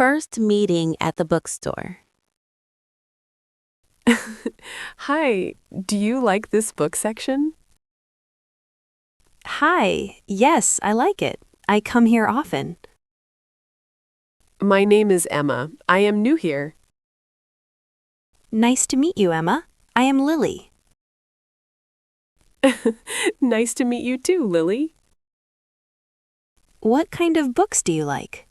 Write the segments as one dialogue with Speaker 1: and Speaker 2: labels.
Speaker 1: First meeting at the bookstore.
Speaker 2: Hi, do you like this book section?
Speaker 3: Hi, yes, I like it. I come here often.
Speaker 2: My name is Emma. I am new here.
Speaker 3: Nice to meet you, Emma. I am Lily.
Speaker 2: Nice to meet you too, Lily.
Speaker 3: What kind of books do you like?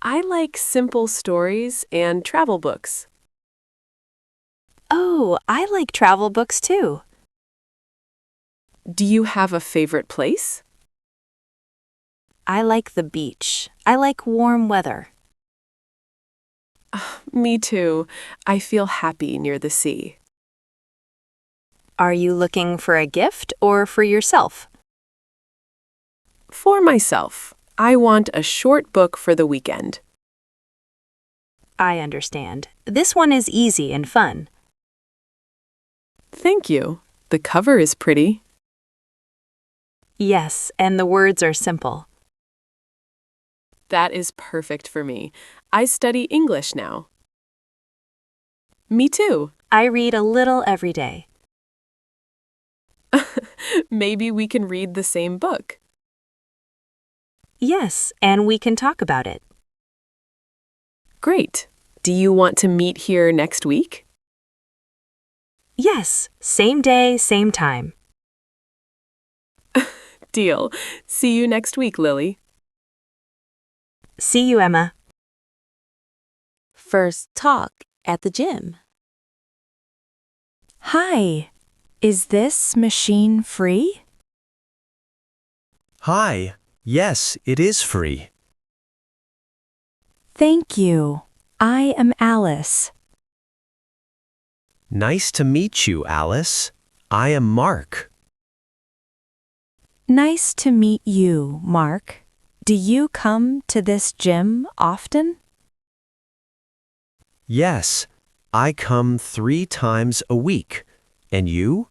Speaker 2: I like simple stories and travel books.
Speaker 3: Oh, I like travel books too.
Speaker 2: Do you have a favorite place?
Speaker 3: I like the beach. I like warm weather.
Speaker 2: Me too. I feel happy near the sea.
Speaker 3: Are you looking for a gift or for yourself?
Speaker 2: For myself, I want a short book for the weekend.
Speaker 3: I understand. This one is easy and fun.
Speaker 2: Thank you. The cover is pretty.
Speaker 3: Yes, and the words are simple.
Speaker 2: That is perfect for me. I study English now. Me too.
Speaker 3: I read a little every day.
Speaker 2: Maybe we can read the same book.
Speaker 3: Yes, and we can talk about it.
Speaker 2: Great. Do you want to meet here next week?
Speaker 3: Yes, same day, same time.
Speaker 2: Deal. See you next week, Lily.
Speaker 3: See you, Emma.
Speaker 1: First talk at the gym.
Speaker 4: Hi, is this machine free?
Speaker 5: Hi, yes, it is free.
Speaker 4: Thank you. I am Alice.
Speaker 5: Nice to meet you, Alice. I am Mark.
Speaker 4: Nice to meet you, Mark. Do you come to this gym often?
Speaker 5: Yes, I come 3 times a week. And you?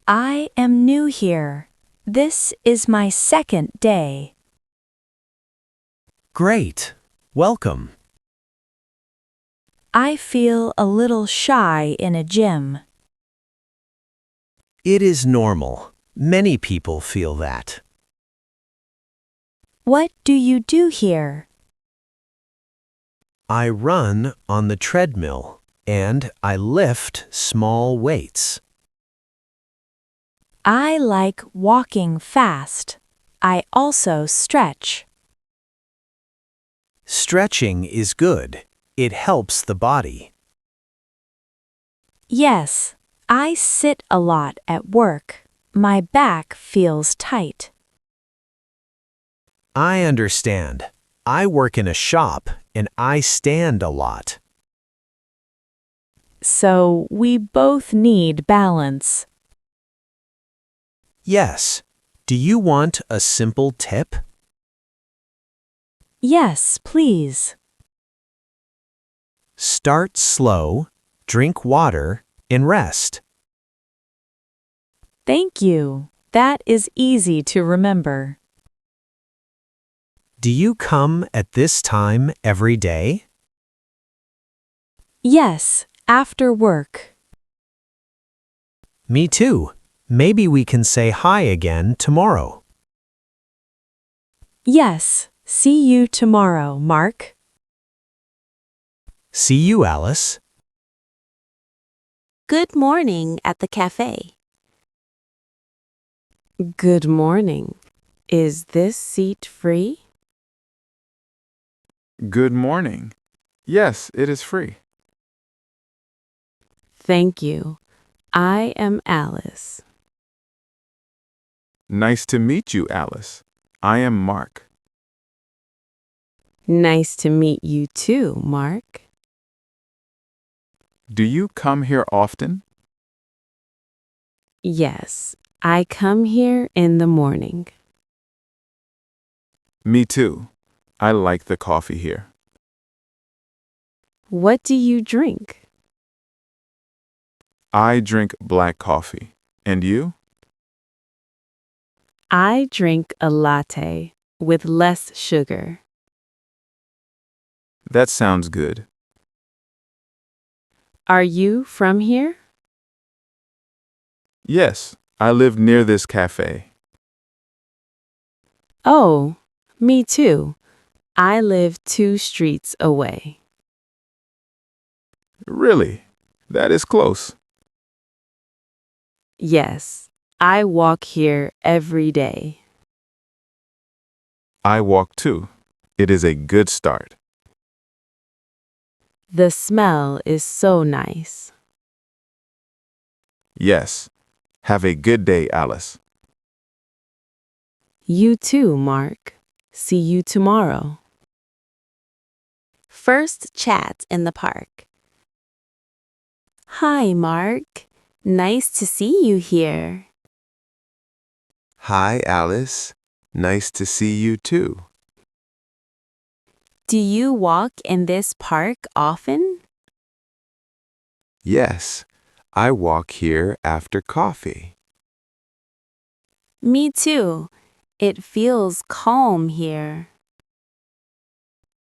Speaker 4: I am new here. This is my second day.
Speaker 5: Great. Welcome.
Speaker 4: I feel a little shy in a gym.
Speaker 5: It is normal. Many people feel that.
Speaker 4: What do you do here?
Speaker 5: I run on the treadmill and I lift small weights.
Speaker 4: I like walking fast. I also stretch.
Speaker 5: Stretching is good. It helps the body.
Speaker 4: Yes, I sit a lot at work. My back feels tight.
Speaker 5: I understand. I work in a shop and I stand a lot.
Speaker 4: So we both need balance.
Speaker 5: Yes. Do you want a simple tip?
Speaker 4: Yes, please.
Speaker 5: Start slow, drink water, and rest.
Speaker 4: Thank you. That is easy to remember.
Speaker 5: Do you come at this time every day?
Speaker 4: Yes, after work.
Speaker 5: Me too. Maybe we can say hi again tomorrow.
Speaker 4: Yes, see you tomorrow, Mark.
Speaker 5: See you, Alice.
Speaker 1: Good morning at the cafe.
Speaker 2: Good morning. Is this seat free?
Speaker 6: Good morning. Yes, it is free.
Speaker 2: Thank you. I am Alice.
Speaker 6: Nice to meet you, Alice. I am Mark.
Speaker 2: Nice to meet you too, Mark.
Speaker 6: Do you come here often?
Speaker 2: Yes, I come here in the morning.
Speaker 6: Me too. I like the coffee here.
Speaker 2: What do you drink?
Speaker 6: I drink black coffee. And you?
Speaker 2: I drink a latte with less sugar.
Speaker 6: That sounds good.
Speaker 2: Are you from here?
Speaker 6: Yes, I live near this cafe.
Speaker 2: Oh, me too. I live 2 streets away.
Speaker 6: Really? That is close.
Speaker 2: Yes, I walk here every day.
Speaker 6: I walk too. It is a good start.
Speaker 2: The smell is so nice.
Speaker 6: Yes. Have a good day, Alice.
Speaker 2: You too, Mark. See you tomorrow.
Speaker 1: First chat in the park. Hi, Mark. Nice to see you here.
Speaker 7: Hi, Alice. Nice to see you too.
Speaker 1: Do you walk in this park often?
Speaker 7: Yes, I walk here after coffee.
Speaker 1: Me too. It feels calm here.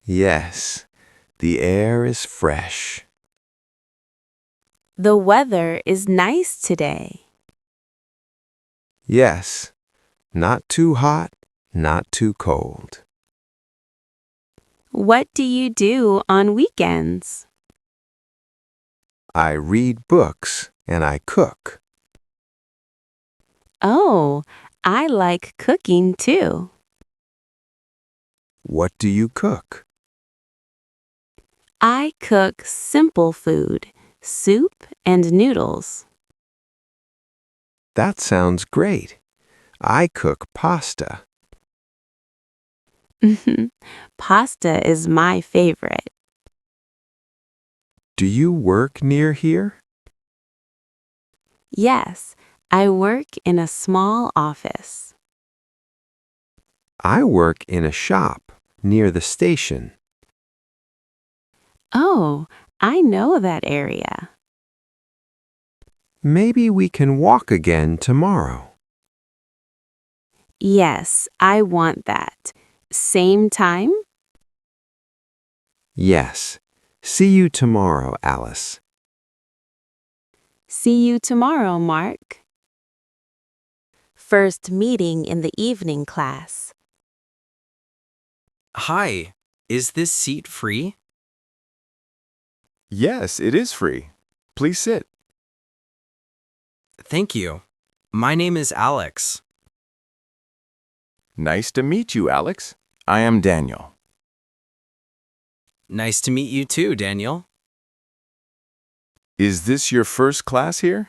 Speaker 7: Yes, the air is fresh.
Speaker 1: The weather is nice today.
Speaker 7: Yes, not too hot, not too cold.
Speaker 1: What do you do on weekends?
Speaker 7: I read books and I cook.
Speaker 1: Oh, I like cooking too.
Speaker 7: What do you cook?
Speaker 1: I cook simple food, soup and noodles.
Speaker 7: That sounds great. I cook pasta.
Speaker 1: Pasta is my favorite.
Speaker 7: Do you work near here?
Speaker 1: Yes, I work in a small office.
Speaker 7: I work in a shop near the station.
Speaker 1: Oh, I know that area.
Speaker 7: Maybe we can walk again tomorrow.
Speaker 1: Yes, I want that. Same time?
Speaker 7: Yes. See you tomorrow, Alice.
Speaker 1: See you tomorrow, Mark. First meeting in the evening class.
Speaker 8: Hi, is this seat free?
Speaker 6: Yes, it is free. Please sit.
Speaker 8: Thank you. My name is Alex.
Speaker 6: Nice to meet you, Alex. I am Daniel.
Speaker 8: Nice to meet you too, Daniel.
Speaker 6: Is this your first class here?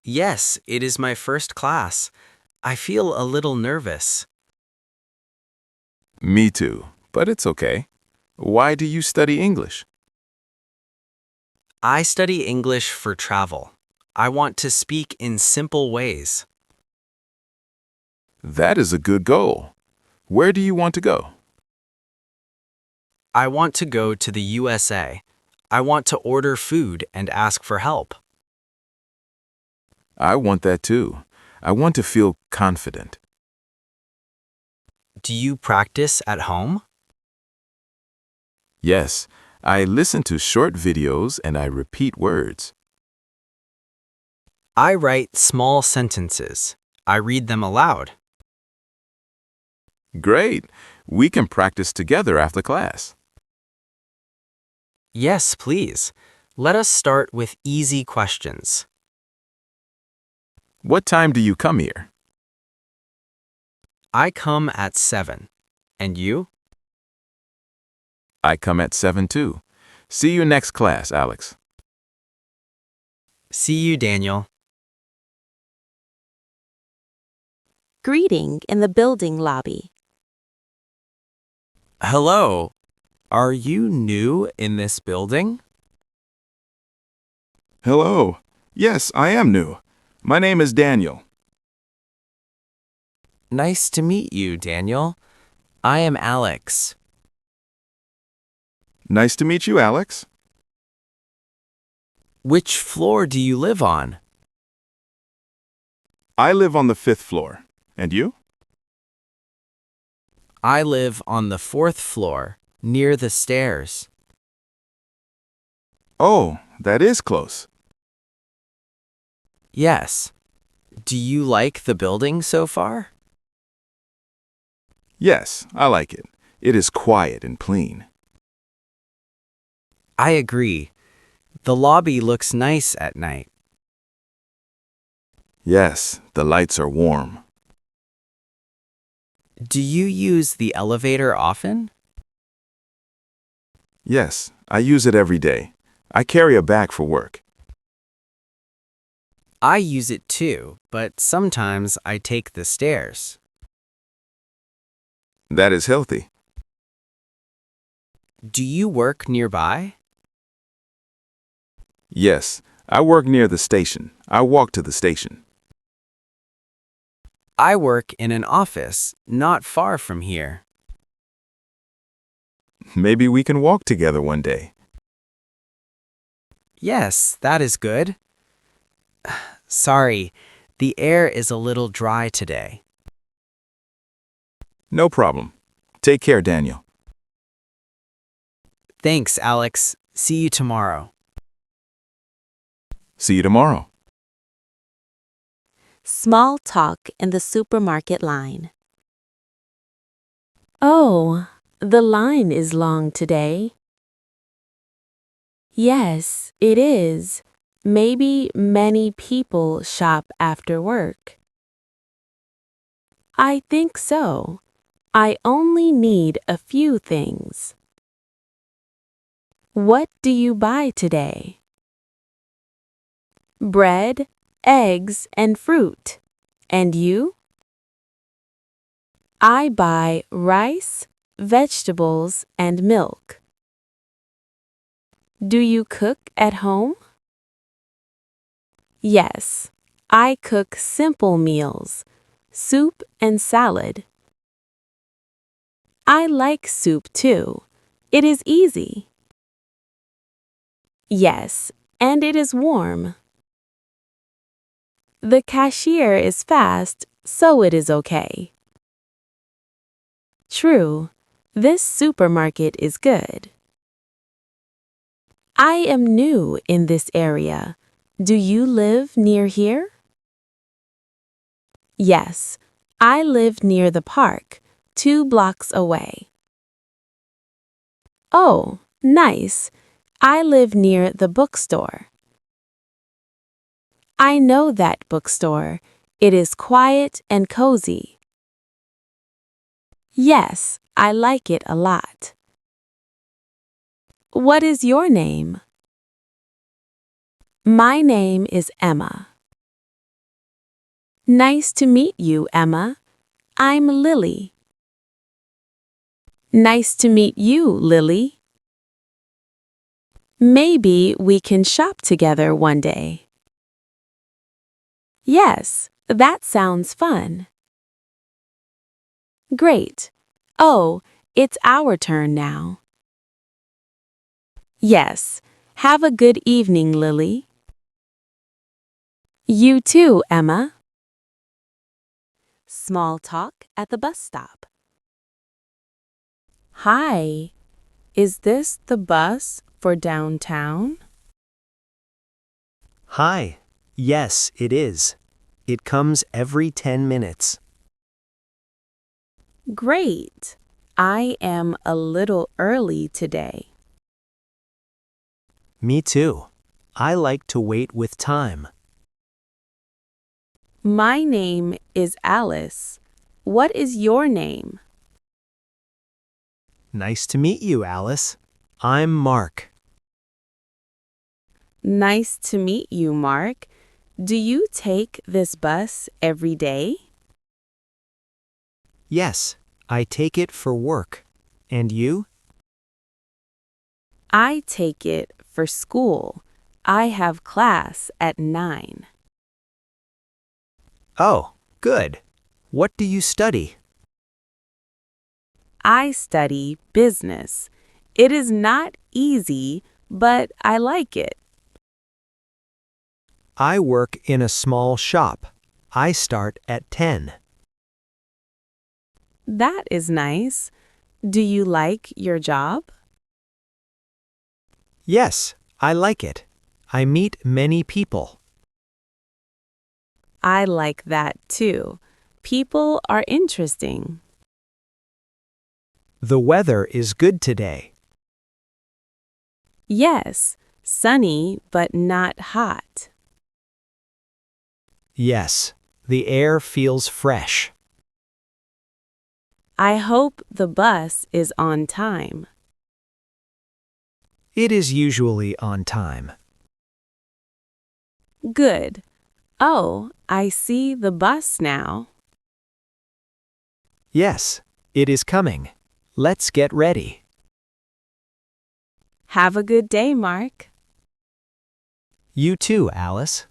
Speaker 8: Yes, it is my first class. I feel a little nervous.
Speaker 6: Me too, but it's okay. Why do you study English?
Speaker 8: I study English for travel. I want to speak in simple ways.
Speaker 6: That is a good goal. Where do you want to go?
Speaker 8: I want to go to the USA. I want to order food and ask for help.
Speaker 6: I want that too. I want to feel confident.
Speaker 8: Do you practice at home?
Speaker 6: Yes, I listen to short videos and I repeat words.
Speaker 8: I write small sentences. I read them aloud.
Speaker 6: Great. We can practice together after class.
Speaker 8: Yes, please. Let us start with easy questions.
Speaker 6: What time do you come here?
Speaker 8: I come at 7. And you?
Speaker 6: I come at 7 too. See you next class, Alex.
Speaker 8: See you, Daniel.
Speaker 1: Greeting in the building lobby.
Speaker 8: Hello. Are you new in this building?
Speaker 6: Hello. Yes, I am new. My name is Daniel.
Speaker 8: Nice to meet you, Daniel. I am Alex.
Speaker 6: Nice to meet you, Alex.
Speaker 8: Which floor do you live on?
Speaker 6: I live on the 5th floor. And you?
Speaker 8: I live on the 4th floor. Near the stairs.
Speaker 6: Oh, that is close.
Speaker 8: Yes. Do you like the building so far?
Speaker 6: Yes, I like it. It is quiet and clean.
Speaker 8: I agree. The lobby looks nice at night.
Speaker 6: Yes, the lights are warm.
Speaker 8: Do you use the elevator often?
Speaker 6: Yes, I use it every day. I carry a bag for work.
Speaker 8: I use it too, but sometimes I take the stairs.
Speaker 6: That is healthy.
Speaker 8: Do you work nearby?
Speaker 6: Yes, I work near the station. I walk to the station.
Speaker 8: I work in an office not far from here.
Speaker 6: Maybe we can walk together one day.
Speaker 8: Yes, that is good. Sorry, the air is a little dry today.
Speaker 6: No problem. Take care, Daniel.
Speaker 8: Thanks, Alex. See you tomorrow.
Speaker 6: See you tomorrow.
Speaker 1: Small talk in the supermarket line.
Speaker 2: Oh, the line is long today. Yes, it is. Maybe many people shop after work. I think so. I only need a few things. What do you buy today? Bread, eggs, and fruit. And you? I buy rice, vegetables, and milk. Do you cook at home? Yes, I cook simple meals, soup and salad. I like soup too. It is easy. Yes, and it is warm. The cashier is fast, so it is okay. True, this supermarket is good. I am new in this area. Do you live near here? Yes, I live near the park, 2 blocks away. Oh, nice. I live near the bookstore. I know that bookstore. It is quiet and cozy. Yes, I like it a lot. What is your name? My name is Emma. Nice to meet you, Emma. I'm Lily. Nice to meet you, Lily. Maybe we can shop together one day. Yes, that sounds fun. Great. Oh, it's our turn now. Yes, have a good evening, Lily. You too, Emma. Small talk at the bus stop. Hi, is this the bus for downtown?
Speaker 5: Hi. Yes, it is. It comes every 10 minutes.
Speaker 2: Great. I am a little early today.
Speaker 5: Me too. I like to wait with time.
Speaker 2: My name is Alice. What is your name?
Speaker 5: Nice to meet you, Alice. I'm Mark.
Speaker 2: Nice to meet you, Mark. Do you take this bus every day?
Speaker 5: Yes, I take it for work. And you?
Speaker 2: I take it for school. I have class at 9.
Speaker 5: Oh, good. What do you study?
Speaker 2: I study business. It is not easy, but I like it.
Speaker 5: I work in a small shop. I start at 10.
Speaker 2: That is nice. Do you like your job?
Speaker 5: Yes, I like it. I meet many people.
Speaker 2: I like that too. People are interesting.
Speaker 5: The weather is good today.
Speaker 2: Yes, sunny but not hot.
Speaker 5: Yes, the air feels fresh.
Speaker 2: I hope the bus is on time.
Speaker 5: It is usually on time.
Speaker 2: Good. Oh, I see the bus now.
Speaker 5: Yes, it is coming. Let's get ready.
Speaker 2: Have a good day, Mark.
Speaker 5: You too, Alice.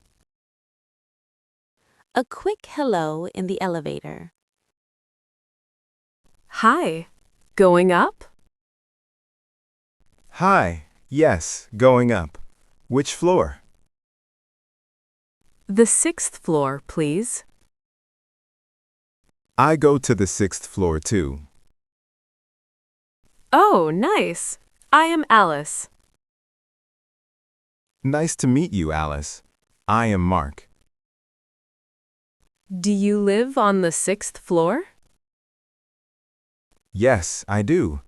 Speaker 1: A quick hello in the elevator.
Speaker 2: Hi. Going up?
Speaker 9: Hi, yes, going up. Which floor?
Speaker 2: The 6th floor, please.
Speaker 9: I go to the 6th floor too.
Speaker 2: Oh, nice. I am Alice.
Speaker 9: Nice to meet you, Alice. I am Mark.
Speaker 2: Do you live on the 6th floor?
Speaker 9: Yes, I do.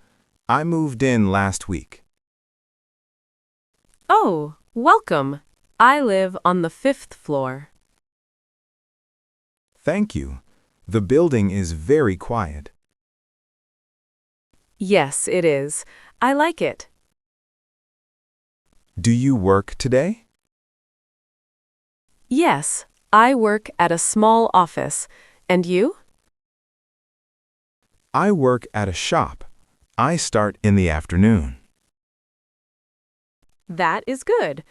Speaker 9: I moved in last week.
Speaker 2: Oh, welcome. I live on the 5th floor.
Speaker 9: Thank you. The building is very quiet.
Speaker 2: Yes, it is. I like it.
Speaker 9: Do you work today?
Speaker 2: Yes, I work at a small office. And you?
Speaker 9: I work at a shop. I start in the afternoon.
Speaker 2: That is good.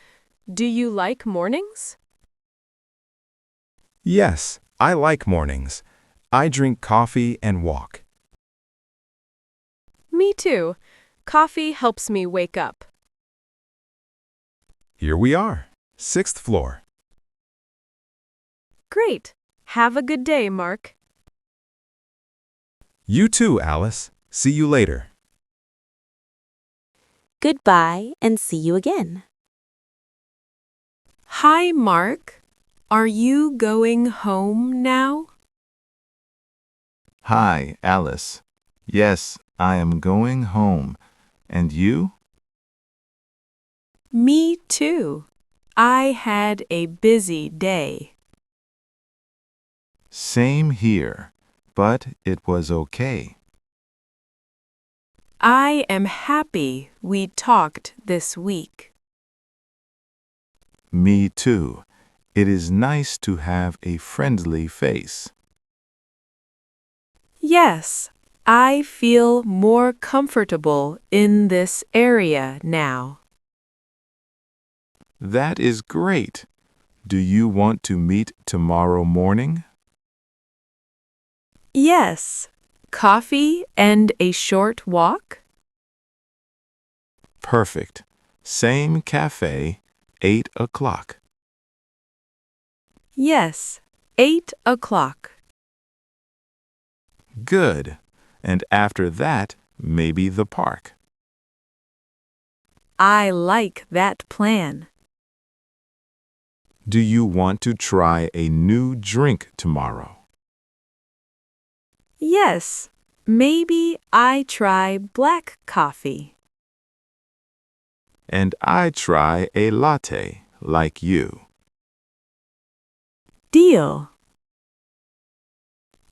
Speaker 2: Do you like mornings?
Speaker 9: Yes, I like mornings. I drink coffee and walk.
Speaker 2: Me too. Coffee helps me wake up.
Speaker 9: Here we are, 6th floor.
Speaker 2: Great. Have a good day, Mark.
Speaker 9: You too, Alice. See you later.
Speaker 1: Goodbye and see you again.
Speaker 2: Hi, Mark. Are you going home now?
Speaker 6: Hi, Alice. Yes, I am going home. And you?
Speaker 2: Me too. I had a busy day.
Speaker 6: Same here, but it was okay.
Speaker 2: I am happy we talked this week.
Speaker 6: Me too. It is nice to have a friendly face.
Speaker 2: Yes, I feel more comfortable in this area now.
Speaker 6: That is great. Do you want to meet tomorrow morning?
Speaker 2: Yes. Coffee and a short walk?
Speaker 6: Perfect. Same cafe, 8 o'clock.
Speaker 2: Yes, 8 o'clock.
Speaker 6: Good. And after that, maybe the park.
Speaker 2: I like that plan.
Speaker 6: Do you want to try a new drink tomorrow?
Speaker 2: Yes, maybe I try black coffee.
Speaker 6: And I try a latte like you.
Speaker 2: Deal.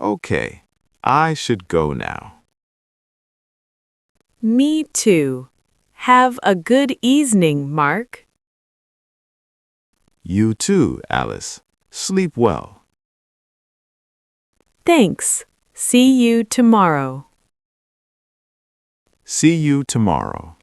Speaker 6: Okay, I should go now.
Speaker 2: Me too. Have a good evening, Mark.
Speaker 6: You too, Alice. Sleep well.
Speaker 2: Thanks. See you tomorrow.
Speaker 6: See you tomorrow.